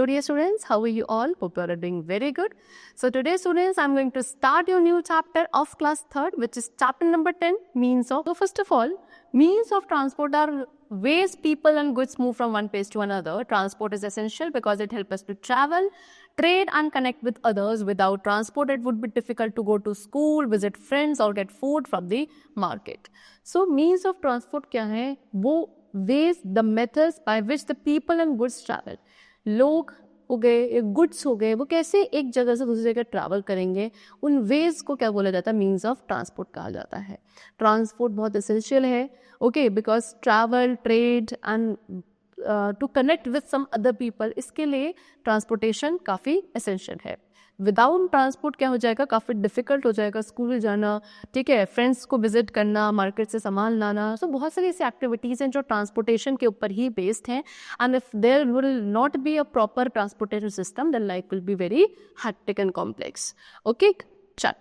Hello dear students, how are you all? Hope you are doing very good. So today students, I'm going to start your new chapter of class 3rd, which is chapter number 10, means of. So first of all, means of transport are ways people and goods move from one place to another. Transport is essential because it helps us to travel, trade and connect with others. Without transport, it would be difficult to go to school, visit friends or get food from the market. So means of transport क्या है? वो ways, the methods by which the people and goods travel. लोग हो गए, goods हो गए, वो कैसे एक जगह से दूसरी जगह ट्रैवल करेंगे, उन वेज को क्या बोला जाता है? मीन्स ऑफ ट्रांसपोर्ट कहा जाता है. ट्रांसपोर्ट बहुत एसेंशियल है, okay, because travel, trade and to connect with some other people, इसके लिए ट्रांसपोर्टेशन काफ़ी एसेंशियल है. विदाउट ट्रांसपोर्ट क्या हो जाएगा? काफ़ी डिफिकल्ट हो जाएगा स्कूल जाना, ठीक है, फ्रेंड्स को विजिट करना, मार्केट से सामान लाना. सो बहुत सारी ऐसी एक्टिविटीज़ हैं जो ट्रांसपोर्टेशन के ऊपर ही बेस्ड हैं. And if there will not be a proper transportation system, then life will be very hectic and complex. Okay, चल.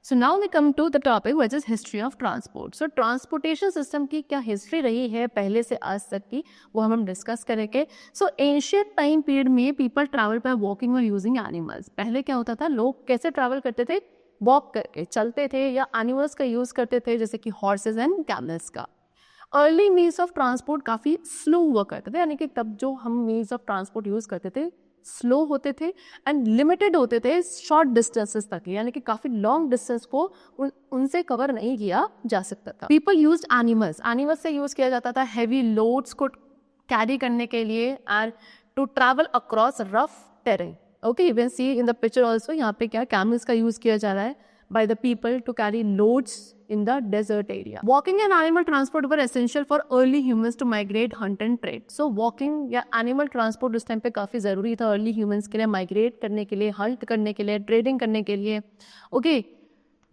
So now we come to the topic which is history of transport. So transportation system की क्या history रही है पहले से आज तक की, वो हम डिस्कस करेंगे. So ancient टाइम पीरियड में people travel by walking or using animals. पहले क्या होता था, लोग कैसे ट्रैवल करते थे? वॉक करके चलते थे या एनिमल्स का यूज़ करते थे, जैसे कि हॉर्सेज एंड कैमल्स का. अर्ली मीन्स ऑफ ट्रांसपोर्ट काफ़ी स्लो हुआ करते थे, यानी कि तब जो हम मीन्स ऑफ ट्रांसपोर्ट यूज़ करते थे स्लो होते थे एंड लिमिटेड होते थे शॉर्ट डिस्टेंसेस तक, यानी कि काफ़ी लॉन्ग डिस्टेंस को उनसे कवर नहीं किया जा सकता था. पीपल यूज्ड एनिमल्स, एनिमल्स से यूज़ किया जाता था हैवी लोड्स को कैरी करने के लिए and to travel across rough terrain. Okay, you can see in the picture also, यहाँ पे क्या कैमल्स का यूज़ किया जा रहा है by the people to carry loads in the desert area. Walking and animal transport were essential for early humans to migrate, hunt and trade. So walking या animal transport उस टाइम पे काफ़ी ज़रूरी था early humans के लिए, migrate करने के लिए, hunt करने के लिए, trading करने के लिए. Okay,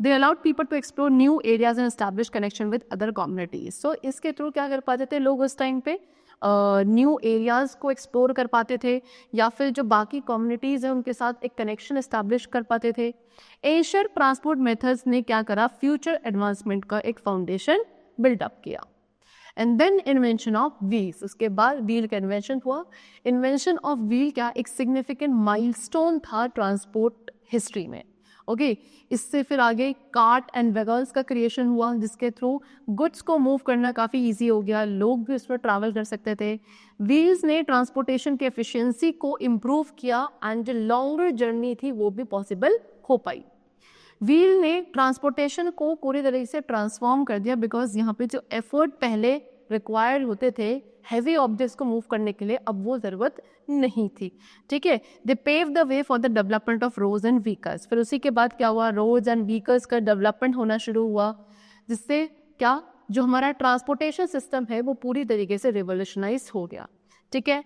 they allowed people to explore new areas and establish connection with other communities. So इसके थ्रू क्या कर पाते थे लोग उस टाइम पे? न्यू एरियाज़ को एक्सप्लोर कर पाते थे या फिर जो बाकी कम्युनिटीज़ हैं उनके साथ एक कनेक्शन इस्टेब्लिश कर पाते थे. एशियन ट्रांसपोर्ट मेथड्स ने क्या करा? फ्यूचर एडवांसमेंट का एक फाउंडेशन बिल्डअप किया. And then invention of wheels, उसके बाद व्हील का इन्वेंशन हुआ. इन्वेंशन ऑफ व्हील क्या एक सिग्निफिकेंट माइलस्टोन था ट्रांसपोर्ट हिस्ट्री में. ओके, इससे फिर आगे कार्ट एंड वैगन्स का क्रिएशन हुआ, जिसके थ्रू गुड्स को मूव करना काफ़ी इजी हो गया, लोग भी उसमें ट्रैवल कर सकते थे. व्हील्स ने ट्रांसपोर्टेशन की एफिशिएंसी को इम्प्रूव किया एंड जो लॉन्गर जर्नी थी वो भी पॉसिबल हो पाई. व्हील ने ट्रांसपोर्टेशन को पूरी तरीके से ट्रांसफॉर्म कर दिया, बिकॉज यहाँ पे जो एफर्ट पहले रिक्वायर्ड होते थे हैवी ऑब्जेक्ट्स को मूव करने के लिए, अब वो ज़रूरत नहीं थी. ठीक है, they pave the way for the development of roads and vehicles. फिर उसी के बाद क्या हुआ? रोड्स एंड व्हीकल्स का डेवलपमेंट होना शुरू हुआ, जिससे क्या जो हमारा ट्रांसपोर्टेशन सिस्टम है वो पूरी तरीके से रिवोल्यूशनाइज हो गया. ठीक है,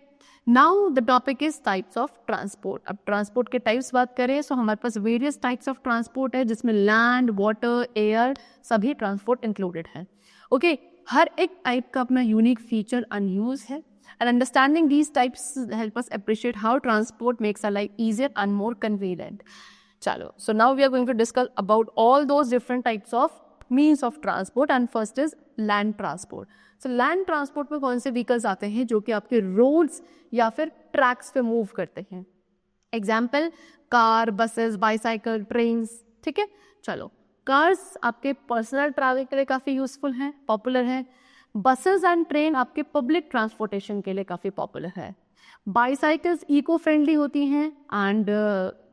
now the topic is types of transport. अब ट्रांसपोर्ट के टाइप्स बात करें तो हमारे पास वेरियस टाइप्स ऑफ ट्रांसपोर्ट है, जिसमें लैंड, वाटर, एयर सभी ट्रांसपोर्ट इंक्लूडेड है. ओके, हर एक टाइप का अपना यूनिक फीचर एंड यूज है. And understanding these types help us appreciate how transport makes our life easier and more convenient. चलो, so now we are going to discuss about all those different types of means of transport. And first is land transport. So land transport में कौन से vehicles आते हैं जो कि आपके roads या फिर ट्रैक्स पे मूव करते हैं? Example, car, buses, bicycle, trains. ठीक है, चलो, कार्स आपके पर्सनल ट्रैवल के लिए काफ़ी यूजफुल हैं, पॉपुलर हैं. बसेस एंड ट्रेन आपके पब्लिक ट्रांसपोर्टेशन के लिए काफ़ी पॉपुलर है. बाईसाइकिल्स इको फ्रेंडली होती हैं एंड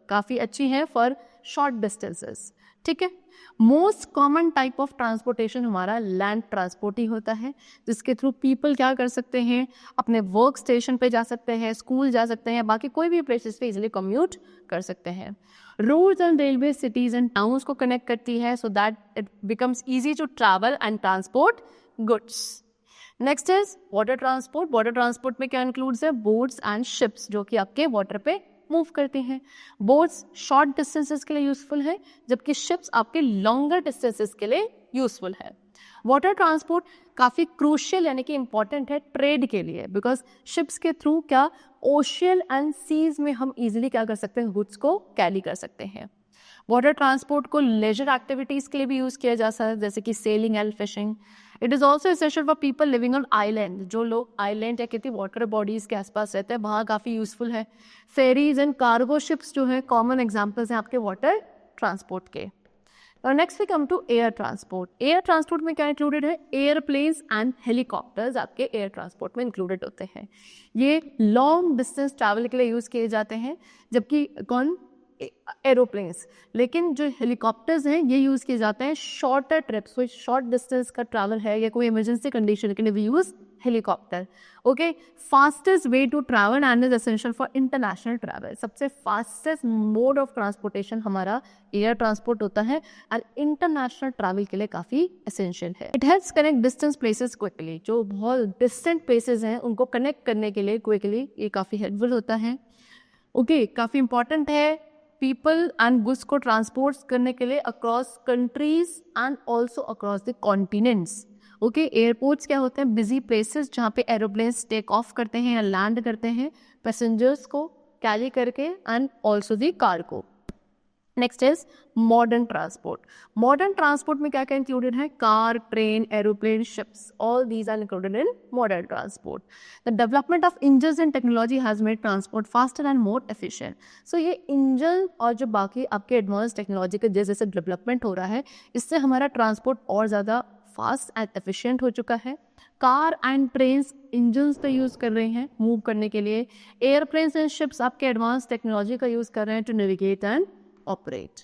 काफ़ी अच्छी हैं फॉर शॉर्ट डिस्टेंसेस. ठीक है, most common type of transportation हमारा लैंड ट्रांसपोर्ट ही होता है, जिसके थ्रू पीपल क्या कर सकते हैं? अपने वर्क स्टेशन पे जा सकते हैं, स्कूल जा सकते हैं, बाकी कोई भी प्लेसेस पे इजीली कम्यूट कर सकते हैं. Roads and railway cities and towns को कनेक्ट करती है so that it becomes easy to travel and transport goods. Next is water transport. Water transport में क्या इंक्लूड्स है? बोट्स एंड शिप्स, जो कि आपके वाटर पे मूव करते हैं. बोट्स शॉर्ट डिस्टेंसेस के लिए यूजफुल है, जबकि शिप्स आपके लॉन्गर डिस्टेंसेस के लिए यूजफुल है. वाटर ट्रांसपोर्ट काफ़ी क्रूशियल यानी कि इंपॉर्टेंट है ट्रेड के लिए, बिकॉज शिप्स के थ्रू क्या ओशियन एंड सीज में हम इजीली क्या कर सकते हैं? गुड्स को कैरी कर सकते हैं. वाटर ट्रांसपोर्ट को लेजर एक्टिविटीज़ के लिए भी यूज़ किया जा सकता है, जैसे कि selling and fishing. It is also essential for people living on island. जो लोग आइलैंड या किसी वाटर बॉडीज़ के आसपास रहते हैं वहाँ काफ़ी यूज़फुल है. फेरीज एंड कार्गो शिप्स जो है कॉमन एग्जाम्पल्स हैं आपके वाटर ट्रांसपोर्ट के. Next we come to air transport. Air transport में क्या इंक्लूडेड है? एयरप्लेन्स एंड हेलीकॉप्टर्स आपके एयर ट्रांसपोर्ट में इंक्लूडेड होते हैं. ये लॉन्ग डिस्टेंस ट्रैवल के लिए यूज़ किए जाते हैं, जबकि कौन? एरोप्लेन्स. लेकिन जो हेलीकॉप्टर्स हैं ये यूज़ किए जाते हैं शॉर्टर ट्रिप्स. कोई शॉर्ट डिस्टेंस का ट्रैवल है या कोई इमरजेंसी कंडीशन के लिए भी use helicopter. Okay. Fastest way to travel and is essential for international travel. सबसे फास्टेस्ट मोड ऑफ ट्रांसपोर्टेशन हमारा एयर ट्रांसपोर्ट होता है और इंटरनेशनल ट्रैवल के लिए काफ़ी एसेंशियल है. It helps connect distance places quickly. जो बहुत डिस्टेंट प्लेसेस हैं उनको कनेक्ट करने के लिए क्विकली ये काफ़ी हेल्पफुल होता है. ओके. काफ़ी इंपॉर्टेंट है पीपल एंड गुड्स को ट्रांसपोर्ट करने के लिए across countries and also across the continents. Okay. Airports क्या होते हैं? बिजी प्लेसेस जहाँ पे एरोप्लेन्स टेक ऑफ करते हैं या लैंड करते हैं पैसेंजर्स को कैरी करके and also the cargo. Next is modern transport. Modern transport में क्या क्या इंक्लूडेड है? Car, train, aeroplane, ships. All these are included in modern transport. The development of engines and technology has made transport faster and more efficient. So ये engine और जो बाकी आपके advance technology का जैसे जैसे डेवलपमेंट हो रहा है इससे हमारा ट्रांसपोर्ट और ज़्यादा फास्ट एंड एफिशिएंट हो चुका है. कार एंड ट्रेन्स इंजन्स पे यूज़ कर रहे हैं मूव करने के लिए. एयरप्लेन्स एंड शिप्स आपके एडवांस टेक्नोलॉजी का यूज़ कर रहे हैं to navigate and operate.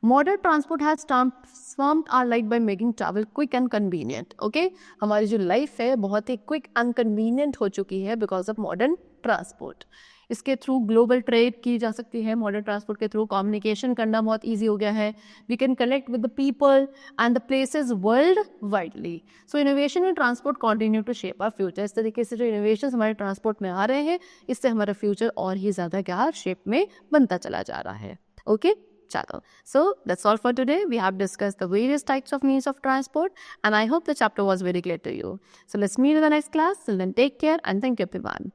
Modern transport has transformed our life by making travel quick and convenient. Okay? हमारी जो लाइफ है बहुत ही क्विक एंड कन्वीनियंट हो चुकी है बिकॉज ऑफ मॉडर्न ट्रांसपोर्ट. इसके थ्रू ग्लोबल ट्रेड की जा सकती है. मॉडर्न ट्रांसपोर्ट के थ्रू कम्युनिकेशन करना बहुत ईजी हो गया है. We can connect with the people and the places world widely. So innovation in transport continue to shape our future. इस तरीके से जो इनोवेशन हमारे ट्रांसपोर्ट में आ रहे हैं इससे हमारा फ्यूचर और ही ज़्यादा क्या शेप में बनता चला जा रहा है. Okay, chalo. So that's all for today. We have discussed the various types of means of transport and I hope the chapter was very clear to you. So let's meet in the next class. Till then, take care and thank you everyone.